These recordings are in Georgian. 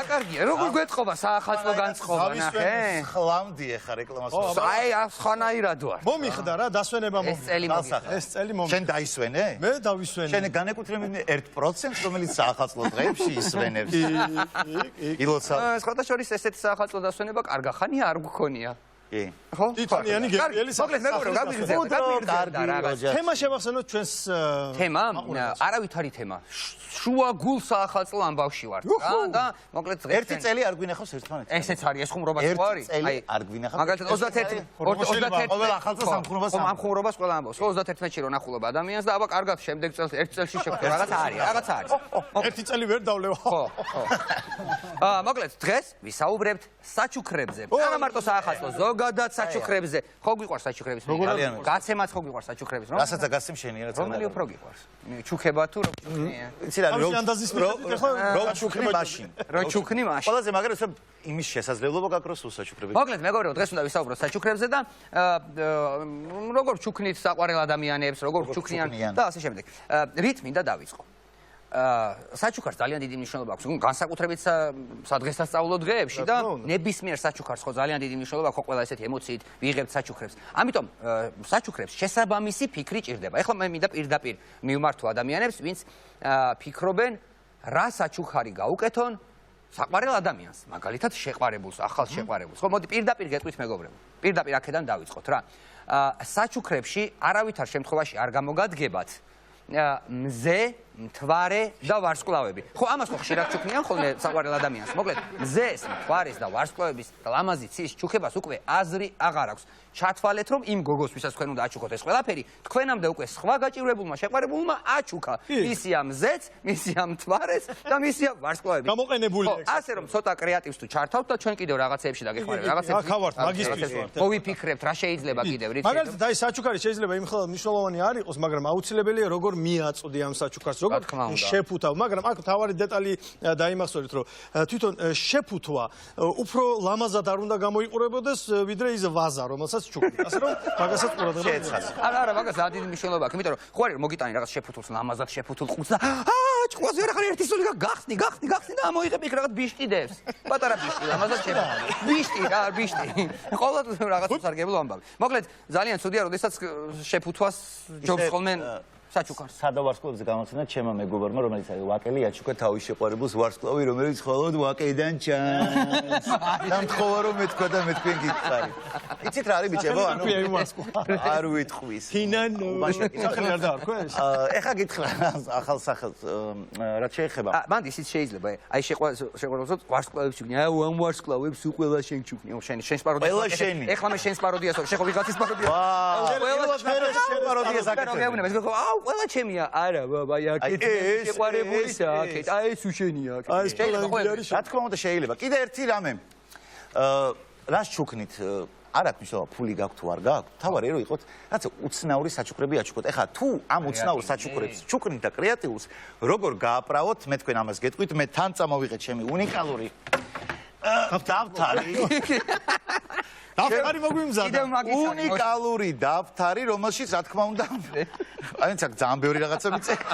აკარგია, როგორ გვეთყობა საახალწლო განწყობა, ნახე? ხლამდე ხა რეკლამას. აი, სხვანაირად ვარ. მომიხდა რა, დასვენება ეს წელი მომიხდა. ეს წელი მომიხდა. შენ დაისვენე? მე დავისვენე. შენ განეკუთვნებინე 1%, რომელიც საახალწლო დღეებში ისვენებს. ილოცა. სხვათა შორის ესეთი საახალწლო დასვენება კარგა ხანია არ გქონია. კი. ხო? ტიტანიანი გერბიელი მოკლედ მეგობრო, გაგიზარდა რაღაცა. თემა შევახსენოთ ჩვენს თემა? არავით არის თემა. შუა გულ საახალწლო ამბავში ვარ. და მოკლედ ერთი წელი არ გვინახავს ერთმანეთს. ესეც არის, ეს ხუმრობა სხვა არის. აი, არ გვინახავს. მაგალითად 21 ყოველ ახალწელს ამხუმრობას ამხუმრობას ყველა ამბობს. 31-ში რო ნახულობა ადამიანს და აბა კარგად შემდეგ წელს ერთ წელში შეგვიძლია რაღაცა არის, რაღაცა არის. ერთი წელი ვერ დავლევა. ხო, ხო. მოკლედ დღეს ვისაუბრებთ საჩუქრებზე. არა მარტო საახალწლო, ზოგადად საჩუქრებზე. ხო გვიყვარს საჩუქრების? გაცემაც ხო გვიყვარს საჩუქრების, რომ? რასაც გასცემ შენი რაც. რომელი უფრო გიყვარს? ჩუქება თუ რო ჩუქნია? იცი რა, რო ჩუქნი მაშინ. რო ჩუქნი მაშინ. ყველაზე მაგარი უცებ იმის შესაძლებლობა გაქვს რო საჩუქრებით. მოკლედ მეგობრებო, დღეს უნდა ვისაუბროთ საჩუქრებზე და როგორ ჩუქნით საყვარელ ადამიანებს, როგორ ჩუქნიან და ასე შემდეგ. რით მინდა დავიწყო. საჩუქარს ძალიან დიდი მნიშვნელობა აქვს. განსაკუთრებით სადღესასწაულო დღეებში და ნებისმიერ საჩუქარს ხო ძალიან დიდი მნიშვნელობა აქვს, ყველა ესეთი ემოციით ვიღებთ საჩუქრებს. ამიტომ საჩუქრებს შესაბამისი ფიქრი ჭირდება. ეხლა მე მინდა პირდაპირ მივმართო ადამიანებს, ვინც ფიქრობენ, რა საჩუქარი გაუკეთონ საყვარელ ადამიანს, მაგალითად შეყვარებულს, ახალ შეყვარებულს. ხო, მოდი პირდაპირ გეტყვით მეგობრებო. პირდაპირ აქედან დავიწყოთ რა. საჩუქრებში არავითარ შემთხვევაში არ გამოგადგებათ მზე, მთვარე და ვარსკვლავები. ხო, ამას ხო ხშირად ჩუქნიან ხოლმე საყვარელ ადამიანს. მოკლედ, მზეს, მთვარეს და ვარსკვლავების ლამაზი ცის ჩუქებას უკვე აზრი აღარ აქვს. ჩათვალეთ, რომ იმ გოგოს, ვისაც თქვენ უნდა აჩუქოთ ეს ყველაფერი, თქვენამდე უკვე სხვა გაჭირვებულმა, შეყვარებულმა აჩუქა. მისია მზეც, მისია მთვარეს და მისია ვარსკვლავები. გამოყენებული ხო, ასე რომ ცოტა კრეატივს თუ ჩართავთ და ჩვენ კიდევ რაღაცეებში დაგეხმარებით. რაღაცეებში. აქ ვართ, მაგისტრის ვართ. მოვიფიქრებთ, რა შეიძლება კიდევ რით. მაგალითად, აი საჩუქარი შეიძლება იმ ხელად მნიშვნელოვანი არ იყოს, მაგრამ აუცილებელია როგორ მიაწოდი ამ საჩუქარს, როგორ შეფუთავ, მაგრამ აქ თავარი დეტალი დაიმახსოვრეთ, რომ თვითონ შეფუთვა უფრო ლამაზად არ უნდა გამოიყურებოდეს, ვიდრე ის ვაზა, რომელსაც ჩუქნით. ასე რომ მაგასაც ყურადღება შეეცადა. არა, მაგას რა დიდი მნიშვნელობა აქვს, იმიტომ რომ ხო არის მოგიტანი რაღაც შეფუთულს, ლამაზად შეფუთულ ყუთს და ჭკუაზე ვერ ახარ ერთი სული გახსნი და მოიღებ იქ რაღაც ბიშტიდებს. პატარა ბიშტი, ლამაზად შეფუთულ. ბიშტი რა, ბიშტი. ყოველთვის რაღაც სარგებლო ამბავი. მოკლედ, ძალიან ცუდია, როდესაც შეფუთვას ჯობს ხოლმე საჩუქარს. სადავარსკვლავებზე გამოცემა ჩემმა მეგობარმა, რომელიც არის ვაკელი, აჩუქა თავის შეყვარებულს ვარსკვლავი, რომელიც მხოლოდ ვაკეიდან ჩანს. დამთხოვა რომ მეთქვა და მე თქვენ გითხარი. იცით რა არის ბიჭებო, ანუ არ ვიტყვის. ფინანო. სახელი არ დაარქვეს? ეხა გითხრა ახალ სახელს რაც შეეხება. მან ისიც შეიძლება, აი შეყვარებულს ვარსკვლავებს ჩუქნი. აი ამ ვარსკვლავებს უყველა შენ ჩუქნი. შენს პაროდიას. ყველა შენი. ეხლა მე შენს პაროდიას, შეხო ვიღაცის პაროდიას. ყველა შენ პაროდიას აკეთებ. ყველა ჩემია, არა, ბაბა, აქეთ შეყვარებულისა, აქეთ, აი ეს უშენია, აქეთ. აი ეს პლანგი არის. რა თქმა უნდა შეიძლება. კიდე ერთი რამე. რას ჩუქნით? არ აქვს მნიშვნელობა, ფული გაქვთ თუ არ გაქვთ. თავარი რომ იყოთ, რაღაცა უცნაური საჩუქრები აჩუქოთ. ეხლა თუ ამ უცნაურ საჩუქრებს ჩუქნით და კრეატიულს როგორ გააправოთ, მე თქვენ ამას გეტყვით, მე თან წამოვიღეთ ჩემი უნიკალური დავთარი. დავთარი მოგვიმზადა. უნიკალური დავთარი, რომელშიც რა თქმა უნდა, აი ეს ძალიან ბევრი რაღაცა მიწევი.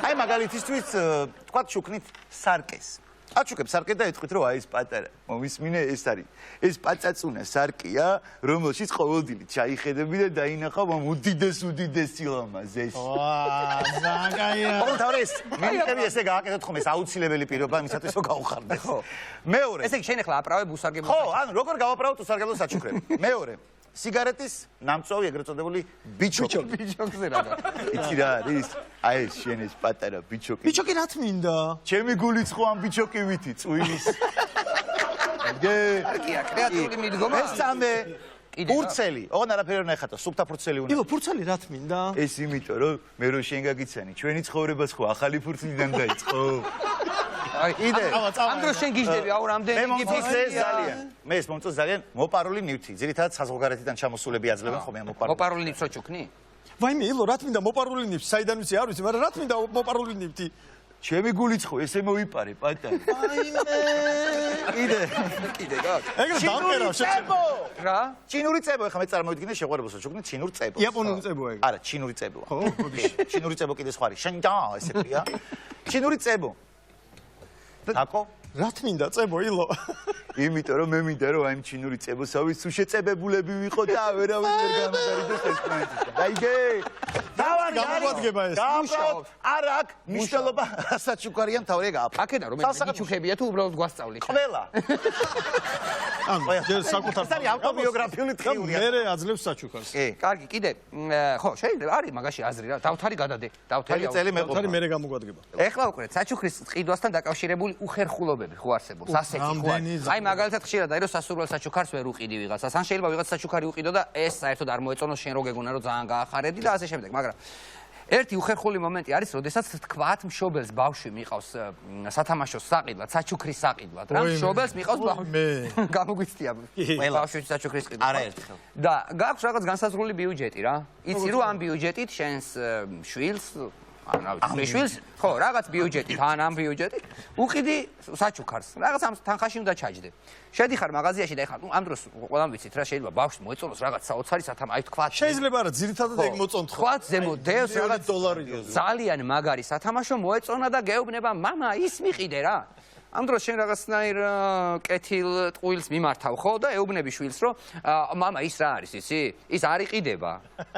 აი მაგალითისთვის თქვათ ჩუქნით სარკეს. აჩუქებ სარკე და ეთქვით რომ აი ეს პატარა მომისმინე ეს არის. ეს პაწაწუნა სარკეა, რომელშიც ყოველდღე ჩაიხედები და დაინახავ ამ უდიდესი ლამაზეს. ვაა, ზაგაია. ოღონდ ეს მინიტები ესე გააკეთოთ ხომ ეს აუცილებელი პირობა იმისათვის რომ გავხარდეთ. ხო. მეორე. ესე იგი შენ ახლა აპრავებ უსარგებლო. ხო, ანუ როგორ გავაправოთ უსარგებლო საჩუქრები. მეორე. სიგარეტის ნამწვავი ეგრეთ წოდებული ბიჩოკი. ბიჩოკზე რა. იცი რა არის? აი ეს შენ ეს პატარა ბიჩოკი. ბიჩოკი რა თმინდა? ჩემი გულიც ხო ამ ბიჩოკივითი წვილის. კია, კრეატიული მიდგომა. მესამე ფურცელი. ოღონდ არაფერი არ ნახატო, სუფთა ფურცელი უნდა. ილო, ფურცელი რა თმინდა? ეს იმიტომ რომ მე რო შენ გაგიცანი, ჩვენი ცხოვრებას ხო ახალი ფურცლიდან დაიწყო. აი, იდე. ამ დროს შენ გიждები, აუ, რამდენი მე მომწონს ძალიან. მე ეს მომწონს ძალიან მოპარული ნივთი. ძირითადად საზღვარგარეთიდან ჩამოსულები აძლევენ ხოლმე ამ მოპარული. მოპარული ნივთს რო ჩუქნი? ვაიმე, ილო, რა თმინდა მოპარული ნივთი? საიდან ვიცი, არ ვიცი, მაგრამ რა თმინდა მოპარული ნივთი? ჩემი გულიც ხო ესე მოვიპარე, პატარა. ვაიმე. კიდე გაქვს. ეგრე დამკერავ შეწებო. რა? ჩინური წებო, ეხლა მე წარმოვიდგინე შეყვარებულს ჩუქნი ჩინურ წებოს. იაპონური წებოა ეგ. არა, ჩინური წებოა. ხო, ჩინური წებო კიდე სხვა არის. შენდა ესე ქვია. ჩინური წებო. დაკო? რა თმინდა წებო ილო? იმიტომ რომ მე მინდა რომ აი ჩინური წებოსავი სულ შეწებებულები ვიყო და ვერავინ ვერ გამოგარიდოს ესპანეთიდან. დაიგე? გამოგვადგება ეს. მუშაობ. არა აქ მნიშვნელობა რასაც უკარია მთავრია გააფრთხილე. აქედან რომელიც მიჩუქებია თუ უბრალოდ გვასწავლით. ყველა. ანუ ჯერ საკუთარ ეს არის ავტობიოგრაფიული თხიურია. მერე აძლევს საჩუქარს. კი, კარგი, კიდე ხო, შეიძლება არის მაგაში აზრი რა. დავთარი გადადე. დავთარი წელი მეყობა. თავი მერე გამოგვადგება. ეხლა უკვე საჩუქრის ყიდვასთან დაკავშირებული უხერხულობები ხო არსებობს, ასეთი ხო არის. აი მაგალითად ხშირად არის რომ სასურველ საჩუქარს ვერ უყიდი ვიღაცას. ან შეიძლება ვიღაც საჩუქარი უყიდო და ეს საერთოდ არ მოეწონოს შენ რო გეგონა რომ ძალიან გაახარედი და ასე შემდეგ, მაგრამ ერთი უხერხული მომენტი არის, როდესაც თქვათ მშობელს ბავშვი მიყავს სათამაშოს საყიდლად, საჩუქრის საყიდლად, რა მშობელს მიყავს ბავშვი. გამოგვიცდია ბავშვის საჩუქრის ყიდვა. არაერთხელ. და გაქვს რაღაც განსაზღვრული ბიუჯეტი რა. იცი რომ ამ ბიუჯეტით შენს შვილს ანუ შვილს ხო რაღაც ბიუჯეტით ან ამ ბიუჯეტით უყიდი საჩუქარს. რაღაც ამ თანხაში უნდა ჩაჯდე. შედიხარ მაღაზიაში და ეხლა ამ დროს ყველამ ვიცით რა შეიძლება ბავშვს მოეწონოს რაღაც საოცარი სათამაშო აი თქვა შეიძლება რა ძირითადად ეგ მოწონთხო. თქვა ზემო დევს რაღაც $1 ძალიან მაგარი სათამაშო მოეწონა და გეუბნება მამა ის მიყიდე რა. ამ დროს შენ რაღაცნაირ კეთილ ტყუილს მიმართავ ხო და ეუბნები შვილს რომ მამა ის რა არის ისი? ის არ იყიდება.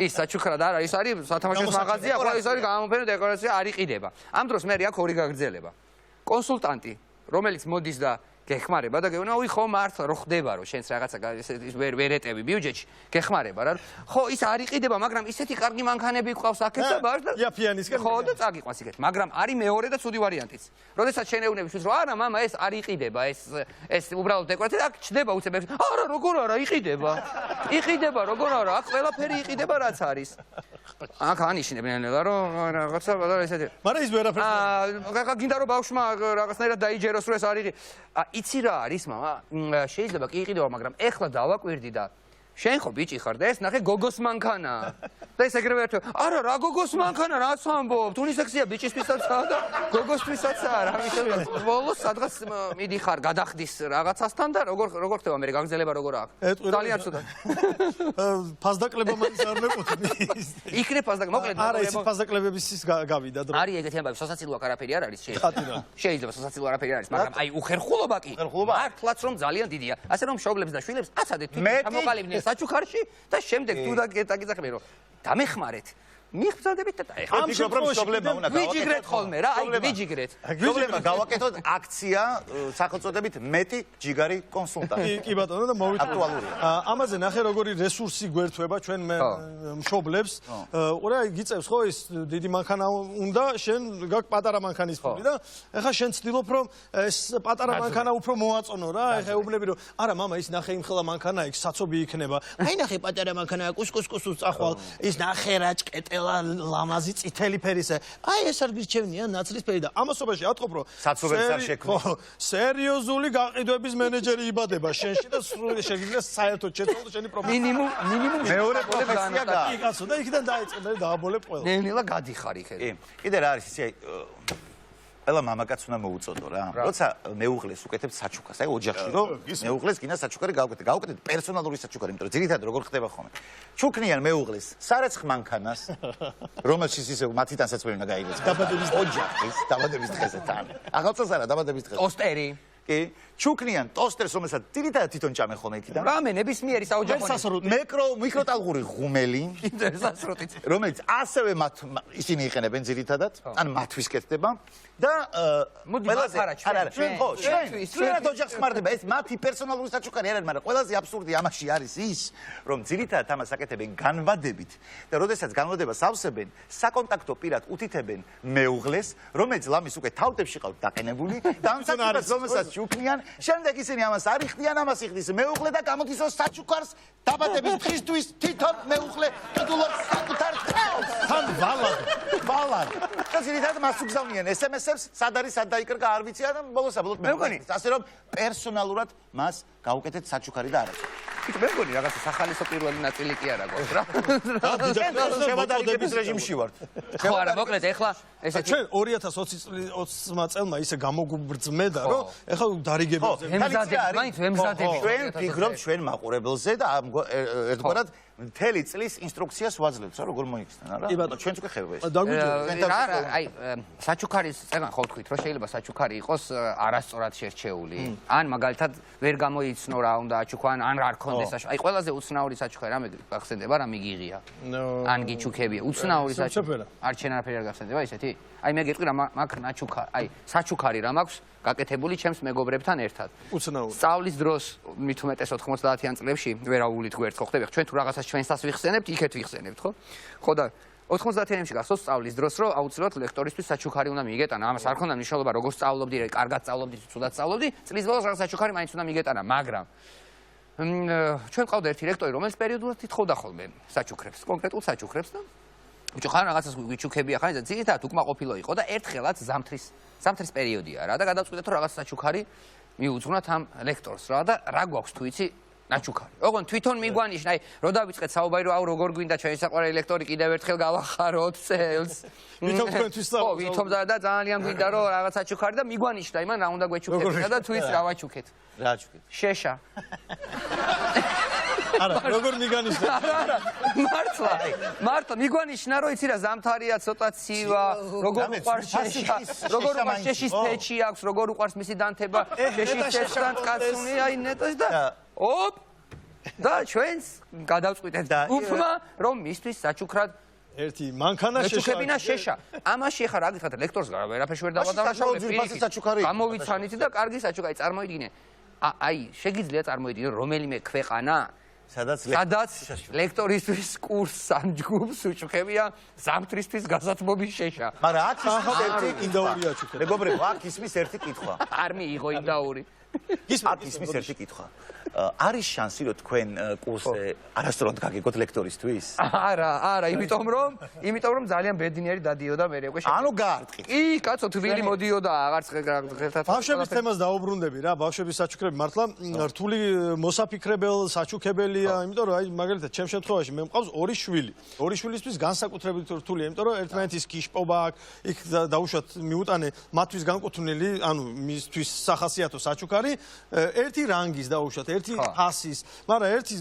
ის საჩუქრად არა, ის არის სათამაშოს მაღაზია, ხო ის არის გამოფენო დეკორაცია, არ იყიდება. ამ დროს მე აქ ორი გაგრძელება. კონსულტანტი, რომელიც მოდის და გეხმარება და გეუბნება, უი ხო მართლა რო ხდება რომ შენს რაღაცა ვერ ეტევი ბიუჯეტში, გეხმარება რა. ხო ის არ იყიდება, მაგრამ ისეთი კარგი მანქანები ყავს აქეთ და ბარ და იაფიანისკენ ხო და წაგიყვანს იქეთ. მაგრამ არის მეორე და ცუდი ვარიანტიც. როდესაც შენ ეუბნები შვილს რომ არა მამა ეს არ იყიდება, ეს უბრალოდ დეკორაცია, აქ ჩდება უცებ. არა როგორ არა იყიდება. იყიდება როგორ არა, აქ ყველაფერი იყიდება რაც არის. აქ ანიშნებენ რომ რაღაცა ესეთი. მაგრამ ის ვერაფერს აა გინდა რომ ბავშვმა რაღაცნაირად დაიჯეროს რომ ეს არ იყი. იცი რა არის მამა? შეიძლება კი იყიდება, მაგრამ ეხლა დავაკვირდი და შენ ხო ბიჭი ხარ და ეს ნახე გოგოს მანქანაა. და ეს ეგრევე ერთო, არა რა გოგოს მანქანა რაც ამბობ? უნისექსია ბიჭისთვისაც და გოგოსთვისაც რა მიშევია. ბოლოს სადღაც მიდიხარ გადახდის რაღაცასთან და როგორ ხდება მე გაგზელება როგორ აქვს? ძალიან ცუდად. ფასდაკლება მაინც არ მეკუთვნის. იქნებ ფასდაკლება, მოკლედ არა ის ფასდაკლებების ის გავიდა დრო. არის ეგეთი ამბავი, სასაცილოა არაფერი არ არის შეიძლება. შეიძლება სასაცილო არაფერი არის, მაგრამ აი უხერხულობა კი. მართლაც რომ ძალიან დიდია. ასე რომ მშობლებს და შვილებს აცადეთ თვითონ ჩამოყალიბდნენ საჩუქარში და შემდეგ თუ დაგიძახები რომ დამეხმარეთ მიხსადებით და ეხლა ამ პრობლემა უნდა ვიჯიგრეთ ხოლმე რა აი ვიჯიგრეთ პრობლემა გავაკეთოთ აქცია სახელწოდებით მეტი ჯიგარი კონსულტანტი კი ბატონო და მოვიტყვი აქტუალურია ამაზე ნახე როგორი რესურსი გვერთვება ჩვენ მშობლებს ყურე გიწევს ხო ის დიდი მანქანა უნდა შენ გაქვს პატარა მანქანის ფული და ეხლა შენ ცდილობ რომ ეს პატარა მანქანა უფრო მოაწონო რა ეხლა ეუბნები რომ არა მამა ის ნახე იმ ხელა მანქანა იქ საცობი იქნება აი ნახე პატარა მანქანა კუსკუსკუსს წახვალ ის ნახე რა ჭკეტე ლამაზი წითელი ფერისა. აი ეს არ გირჩევნია ნაცრისფერი და ამასობაში ატყობ რომ საცობებს არ შექმნის. სერიოზული გაყიდვების მენეჯერი იბადება შენში და სრული შეიძლება საერთოდ შეცვალო შენი პრობლემა. მინიმუმ მეორე პროფესია გააქვს. კი კაცო და იქიდან დაიწყე და დააბოლებ ყველა. ნელა გადიხარ იქეთ. კი. კიდე რა არის ისი აი ყველა მამაკაც უნდა მოუწოდო რა. როცა მეუღლეს უკეთებ საჩუქარს, აი ოჯახში რომ მეუღლეს გინდა საჩუქარი გავუკეთეთ პერსონალური საჩუქარი, იმიტომ რომ ძირითადად როგორ ხდება ხოლმე. ჩუქნიან მეუღლეს სარეცხ მანქანას, რომელშიც ისე მათიტანსაც ვერ უნდა გაიგოს. დაბადების ოჯახის დაბადების დღეზე თან. ახალწელს არა, დაბადების დღეზე. ტოსტერი. კი. ჩუქნიან ტოსტერს, რომელსაც ძირითადად თვითონ ჭამე ხოლმე იქიდან. რამე ნებისმიერი საოჯახო მიკროტალღური ღუმელი, სასრუტიც. რომელიც ასევე ისინი იყენებენ ძირითადად, ან მათთვის კეთდება. და ყველაზე ჩვენ ოჯახს ხმარდება ეს მათი პერსონალური საჩუქარი არ არის, მაგრამ ყველაზე აბსურდი ამაში არის ის, რომ ძირითადად ამას აკეთებენ განვადებით და როდესაც განვადებას ავსებენ, საკონტაქტო პირად უთითებენ მეუღლეს, რომელიც ლამის უკვე თავდებში ყავთ დაყენებული და ამ საჩუქარს რომელსაც ჩუქნიან, შემდეგ ისინი ამას არ იხდიან, ამას იხდის მეუღლე და გამოდის რომ საჩუქარს დაბადების დღისთვის თვითონ მეუღლე ყიდულობს საკუთარ ხელს. თან ვალად. და ძირითადად მას უგზავნიან SMS-ებს, სად არის, სად დაიკრა, არ ვიცი, და ბოლოს მე მგონი, ასე რომ პერსონალურად მას გავუკეთეთ საჩუქარი და არაცა. მე მგონი რაღაცა სახალისო პირველი ნაწილი კი არა გვაქვს რა. შევადარიგების რეჟიმში ვართ. ხო არა, მოკლედ ეხლა ესეთი ჩვენ 2020 წელმა ისე გამოგუბრძმედა, რომ ეხლა დარიგებებზე მაინც ვემზადებით. ჩვენ ფიქრობთ ჩვენ მაყურებელზე და ერთგვარად მთელი წლის ინსტრუქციას ვაძლევთ, რა როგორ მოიხსნა, რა? ჩვენც უკვე ხება ეს. დაგვიჯერეთ. აი, საჩუქარის წეგან ხო თქვით, რომ შეიძლება საჩუქარი იყოს არასწორად შერჩეული. ან მაგალითად ვერ გამოიცნო რა უნდა აჩუქან, ან არ ქონდეს საჩუქარი. აი, ყველაზე უცნაური საჩუქარი რა მეგახსენდება, რა მიგიღია. ან გიჩუქებია. უცნაური საჩუქარი. არ ჩვენ არაფერი არ გახსენდება ისეთი? აი მე გეტყვი რა მაგ ნაჩუქარი, აი საჩუქარი რა მაქვს გაკეთებული ჩემს მეგობრებთან ერთად. უცნაური. სწავლის დროს მით უმეტეს 90-იან წლებში ვერავულით გვერდ ხო ხდები, ჩვენ თუ რაღაცას ჩვენსას ვიხსენებთ, იქეთ ვიხსენებთ, ხო? ხო და 90-იანებში გახსოვს სწავლის დროს, რომ აუცილებლად ლექტორისთვის საჩუქარი უნდა მიიგეტანა. ამას არ ქონდა მნიშვნელობა, როგორ სწავლობდი, კარგად სწავლობდი, ცუდად სწავლობდი, წლის ბოლოს რაღაც საჩუქარი მაინც უნდა მიიგეტანა, მაგრამ ჩვენ ყავდა ერთი ლექტორი, რომელიც პერიოდულად თითხოვდა ხოლმე საჩუქრებს, კონკრეტულ საჩუქრებს და ბიჭო ხან რაღაცას გვიჩუქებია ხან და ძირითადად უკმაყოფილო იყო და ერთხელაც ზამთრის პერიოდია რა და გადავწყვიტეთ რომ რაღაც საჩუქარი მიუძღვნათ ამ ლექტორს რა და რა გვაქვს თუ იცი ნაჩუქარი. ოღონ თვითონ მიგვანიშნა, აი, რო დავიწყეთ საუბარი რომ აუ როგორ გვინდა ჩვენი საყვარელი ლექტორი კიდევ ერთხელ გავახაროთ წელს. ვითომ თქვენთვის ხო, ვითომ და ძალიან გვინდა რომ რაღაც საჩუქარი და მიგვანიშნა იმან რა უნდა გვეჩუქებინა და თუ ის რა ვაჩუქეთ. რა აჩუქეთ? შეშა. არა, როგორ მიგანიშნა? არა, მართლა მიგვანიშნა რომ იცი რა ზამთარია ცოტა ცივა, როგორ უყვარს შეშა, როგორ უყვარს შეშის თეჩი აქვს, როგორ უყვარს მისი დანთება, შეშის თეჩთან წკაცუნი, აი ნეტოს და ოპ და ჩვენს გადავწყვიტეთ უფმა რომ მისთვის საჩუქრად ერთი მანქანა შეშებინა შეშა. ამაში ახლა რა გითხრათ ლექტორს ვერაფერს ვერ დავადავშავებ. გამოვიცანით და კარგი საჩუქარი წარმოიდგინე. აი შეგიძლია წარმოიდგინო რომელიმე ქვეყანა სადაც ლექტორისთვის კურსს ან ჯგუფს უჩუქებია ზამთრისთვის გასათბობის შეშა. მაგრამ აქ ისმის ერთი ინდაურია ჩუქება. მეგობრებო, აქ ისმის ერთი კითხვა. არ მიიღო ინდაური. აქ ისმის ერთი კითხვა. არის შანსი რომ თქვენ კურსზე არასწორად გაგიგოთ ლექტორისთვის? არა, იმიტომ რომ ძალიან ბედნიერი დადიოდა მე უკვე შეგვიძლია. ანუ გაარტყით. კი, კაცო, თბილი მოდიოდა, აღარც ღელთად. ბავშვების თემას დაუბრუნდები რა, ბავშვების საჩუქრები მართლა რთული მოსაფიქრებელ საჩუქებელია, იმიტომ რომ აი მაგალითად ჩემ შემთხვევაში მე მყავს ორი შვილი. ორი შვილისთვის განსაკუთრებით რთულია, იმიტომ რომ ერთმანეთის კიშპობა აქვს, იქ დაუშვათ მიუტანე მათთვის განკუთვნილი, ანუ მისთვის სახასიათო საჩუქარი, ერთი რანგის დაუშვათ, ერთი ფასის, მაგრამ ერთი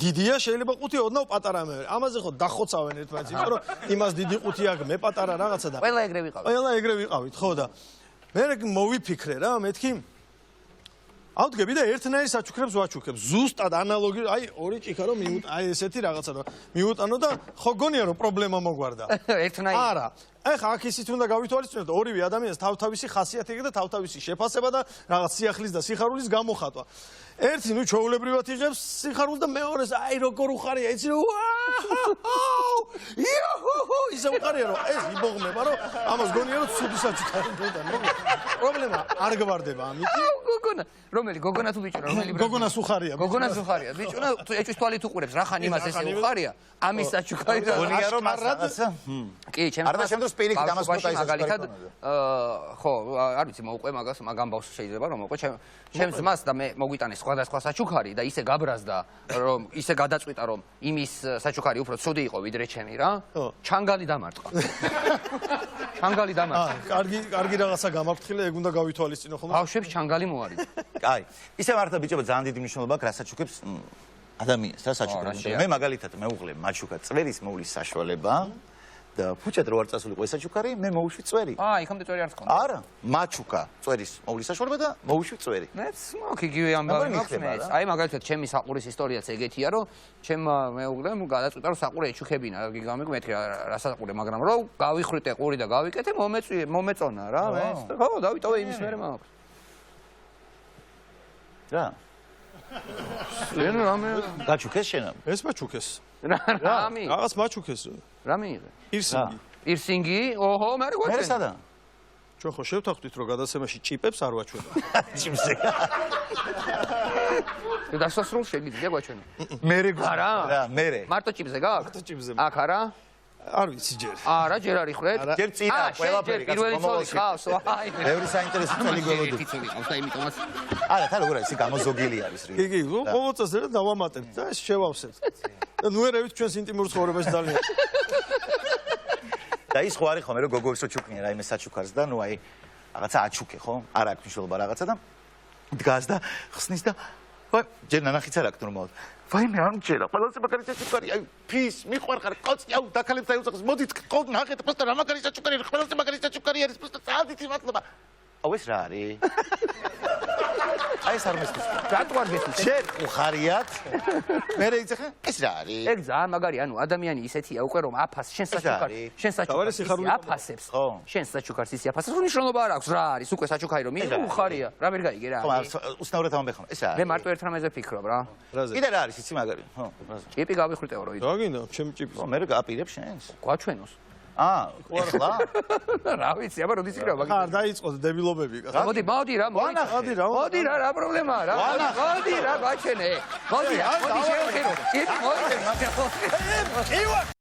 დიდია, შეიძლება ყუთი ოდნავ პატარა მეორე. ამაზე ხო დახოცავენ ერთმანეთს, იმიტომ რომ იმას დიდი ყუთი აქვს, მე პატარა რაღაცა და ყველა ეგრე ვიყავით. ყველა ეგრე ვიყავით, ხო და მე მოვიფიქრე რა, მეთქი ავდგები და ერთნაირი საჩუქრებს ვაჩუქებ. ზუსტად ანალოგი, აი ორი ჭიქა რომ აი ესეთი რაღაცა რომ მიუტანო და ხო გონია რომ პრობლემა მოგვარდა. ერთნაირი. არა. ეხა აქ ისიც უნდა გავითვალისწინოთ ორივე ადამიანს თავთავისი ხასიათი და თავთავისი შეფასება და რაღაც სიახლის და სიხარულის გამოხატვა. ერთი ნუ ჩვეულებრივად იღებს სიხარულს და მეორეს აი როგორ უხარია, იცი რომ ისე უყარია რომ ეს იბოღმება რომ ამას გონია რომ ცუდი საჩუქარი მოდან. პრობლემა არ გვარდება ამით. გოგონა, რომელი გოგონა თუ ბიჭო, რომელი გოგონას უხარია. გოგონას უხარია. ბიჭო, თუ ეჭვის თვალით უყურებს, რა ხან იმას ესე უხარია? ამის საჩუქარი და გონია რომ რაღაცა. კი, ჩემს არა და შემდგომ სპირიკი დამასკოტა ის მაგალითად ხო, არ ვიცი, მოუყვე მაგამ ბავშვს შეიძლება რომ მოუყვე ჩემს მას და მე მოგვიტანე სხვადასხვა საჩუქარი და ისე გაბრაზდა რომ ისე გადაწყვიტა რომ იმის საჩუქარი უფრო ცუდი იყო ვიდრე ჩემი რა. ჩანგალი დამარტყა. ჩანგალი დამარტყა. კარგი რაღაცა გამაფრთხილე, ეგ უნდა გავითვალისწინო ხოლმე. ბავშვებს ჩანგალი მოარიდა. აი, ისე მართლა ბიჭებო ძალიან დიდი მნიშვნელობა აქვს რა საჩუქებს ადამიანს რა საჩუქრებს. მე მაგალითად მეუღლე მაჩუქა წვერის მოვლის საშუალება. და ფუჭად რო არ წასულიყო ეს საჩუქარი, მე მოვუშვი წვერი. იქამდე წვერი არ ხონდა. არა, მაჩუკა წვერის მოვლის საშუალება და მოვუშვი წვერი. მეც მოქ იგივე ამბავი მაქვს მეც. აი მაგალითად ჩემი საყურის ისტორიაც ეგეთია, რომ ჩემმა მეუღლემ გადაწყვიტა რომ საყური ეჩუქებინა, გამიგვი მეთქი რა საყური, მაგრამ რო გავიხრიტე ყური და გავიკეთე, მომეწონა რა, მეც. ხო, დავიტოვე იმის მერე მაქვს. რა? შენ რამე გაჩუქეს შენ? ეს მაჩუქეს. რამე? რაღაც მაჩუქეს. რა მიიღე? პირსინგი. პირსინგი? ოჰო, მე რა გვაჩვენა? მე სადა? ჩვენ ხო შევთანხმდით რომ გადაცემაში ჭიპებს არ ვაჩვენა. ჭიპზე. დასასრულ შეგიძლია გვაჩვენა? მე რა? რა, მე. მარტო ჭიპზე გაქვს? მარტო ჭიპზე. აქ არა? არ ვიცი ჯერ. არა, ჯერ არ იხრეთ? ჯერ წინა ყველაფერი პირველი ცოლი ხავს, აი. ბევრი საინტერესო წელი გველოდი. ცოლი ხავს და იმიტომაც არა, თან როგორ არის, გამოზოგილი არის რიგი. კი, ყოველ წელს რა დავამატებთ და ეს შევავსებთ. და ნუ ერევით ჩვენს ინტიმურ ცხოვრებაში ძალიან. და ის ხო არის ხომ რომ გოგოებსო ჩუქნია რაიმე საჩუქარს და ნუ აი რაღაცა აჩუქე ხო? არ აქვს მნიშვნელობა რაღაცა და დგას და ხსნის და ვაი ჯერ ნანახიც არ აქვს ნორმალურად. ვაიმე არ მჯერა, ყველაზე მაგარი საჩუქარი, აი ფის, მიყვარხარ, კოცი, აუ დაქალებს აიუძახს, მოდით ყავთ ნახეთ, პროსტა რა მაგარი საჩუქარი არის, ყველაზე მაგარი საჩუქარი არის, პროსტა წადით მადლობა. აუ ეს რა არის? აი ეს არ მესმის. რატო არ გესმის? შენ უხარიათ? მე იცახე? ეს რა არის? ეგ ძალიან მაგარი, ანუ ადამიანი ისეთია უკვე რომ აფას შენ საჩუქარს აფასებს. შენ საჩუქარს ისე აფასებს, რომ მნიშვნელობა არ აქვს რა არის, უკვე საჩუქარი რომ მიიღო უხარია. რა ვერ გაიგე რა. ხო, უცნაურად ამბე ხომ. ეს რა არის? მე მარტო ერთ რამეზე ფიქრობ რა. კიდე რა არის იცი მაგარი? ხო, რაზე? ჭიპი გავიხვრიტეო რო იდო. რა გინდა, ჩემი ჭიპი. ხო, მე რა გაპირებ შენს? გვაჩვენოს. ეხლა? რა ვიცი, აბა როდის იქნება მაგით? ხარ დაიწყოთ დებილობები. მოდი რა, მოდი რა პრობლემაა რა. მოდი რა, გაჩენე. მოდი, შევხედო. ჭიპი მოდი.